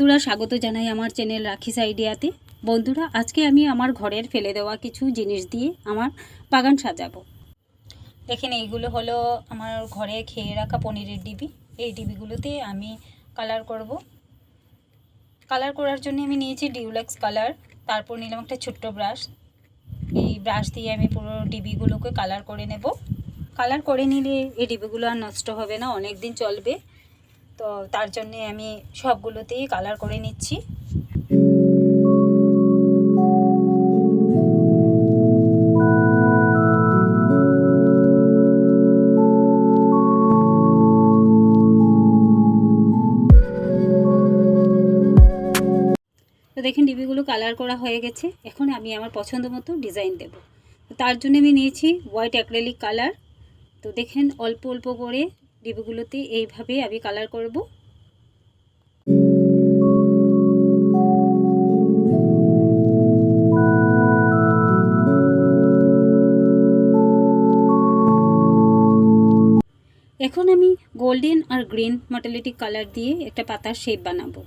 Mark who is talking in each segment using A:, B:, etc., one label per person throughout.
A: বন্ধুরা, স্বাগত জানাই আমার চ্যানেল রাখিস আইডিয়াতে। বন্ধুরা, আজকে আমি আমার ঘরের ফেলে দেওয়া কিছু জিনিস দিয়ে আমার বাগান সাজাবো। দেখেন, এইগুলো হলো আমার ঘরে খেয়ে রাখা পনিরের ডিবি। এই ডিবিগুলোতে আমি কালার করব। কালার করার জন্য আমি নিয়েছি ডিউলাক্স কালার, তারপর নিলাম একটা ছোট্ট ব্রাশ। এই ব্রাশ দিয়ে আমি পুরো ডিবিগুলোকে কালার করে নেব। কালার করে নিলে এই ডিবিগুলো আর নষ্ট হবে না, অনেক দিন চলবে। তো তার জন্যে আমি সবগুলোতেই কালার করে নিচ্ছি। তো দেখেন, ডিবিগুলো কালার করা হয়ে গেছে। এখন আমি আমার পছন্দ মতো ডিজাইন দেব। তার জন্য আমি নিয়েছি হোয়াইট অ্যাক্রিলিক কালার। তো দেখেন, অল্প অল্প করে ডিবিগুলোতে এইভাবে আমি কালার করব। এখন আমি গোল্ডেন আর গ্রিন মেটালিক কালার দিয়ে একটা পাতার শেপ বানাবো।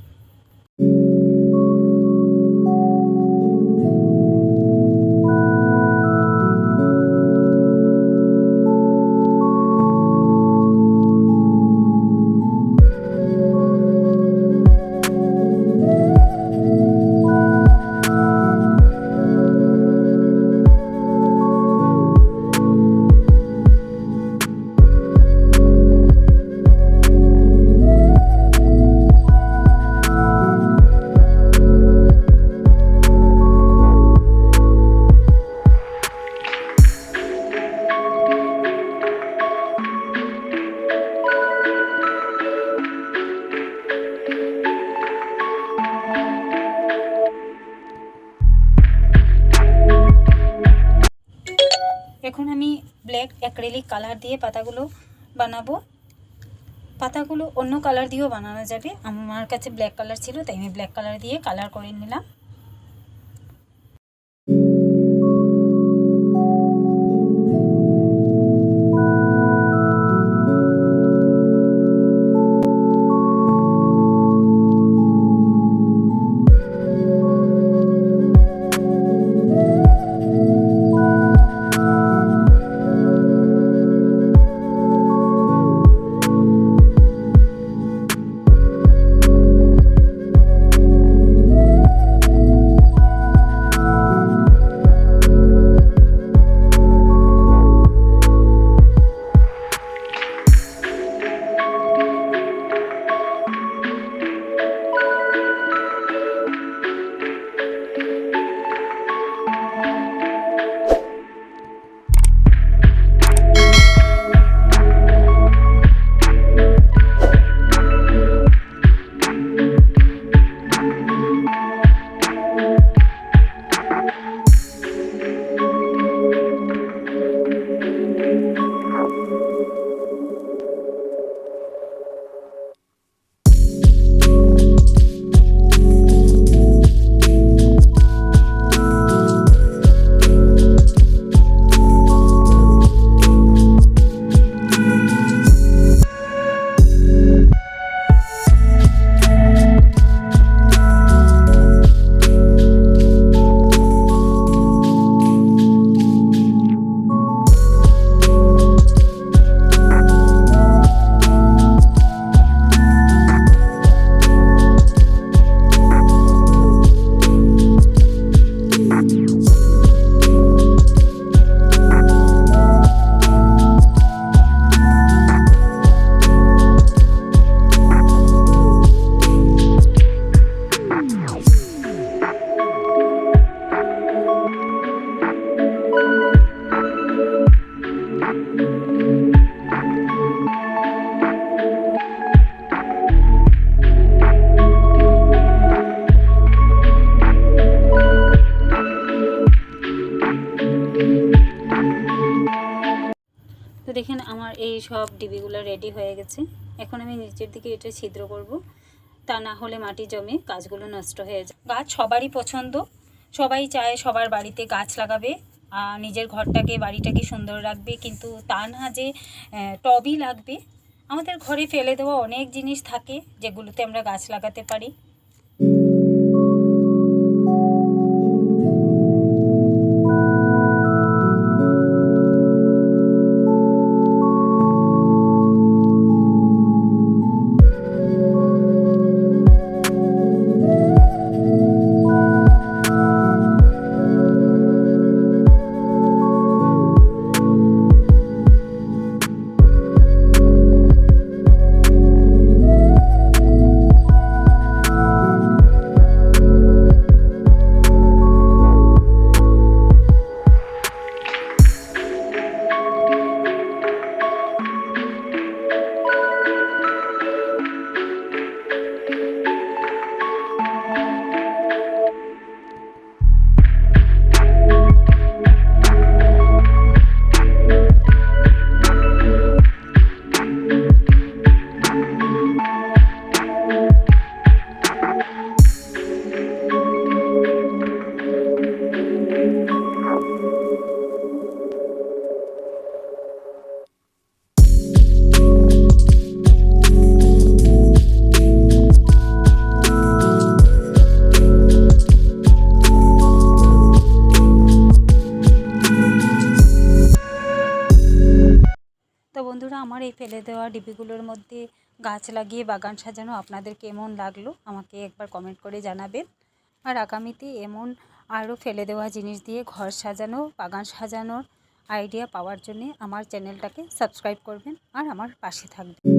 A: এখন আমি ব্ল্যাক অ্যাক্রিলিক কালার দিয়ে পাতাগুলো বানাবো। পাতাগুলো অন্য কালার দিয়েও বানানো যাবে। আমার কাছে ব্ল্যাক কালার ছিল, তাই আমি ব্ল্যাক কালার দিয়ে কালার করে নিলাম। তো দেখেন, আমার এই সব ডিবিগুলো রেডি হয়ে গেছে। এখন আমি নিচের দিকে এটা ছিদ্র করব, তা না হলে মাটি জমে গাছগুলো নষ্ট হয়ে যায়। গাছ সবারই পছন্দ, সবাই চায় সবার বাড়িতে গাছ লাগাবে, নিজের ঘরটাকে বাড়িটাকে সুন্দর রাখবে। কিন্তু তা না যে টবই লাগবে। আমাদের ঘরে ফেলে দেওয়া অনেক জিনিস থাকে যেগুলোতে আমরা গাছ লাগাতে পারি। আমার এই ফেলে দেওয়া ডিবিগুলোর মধ্যে গাছ লাগিয়ে বাগান সাজানো আপনাদের কেমন লাগলো আমাকে একবার কমেন্ট করে জানাবেন। আর আগামীতে এমন আরও ফেলে দেওয়া জিনিস দিয়ে ঘর সাজানো, বাগান সাজানোর আইডিয়া পাওয়ার জন্যে আমার চ্যানেলটাকে সাবস্ক্রাইব করবেন আর আমার পাশে থাকবেন।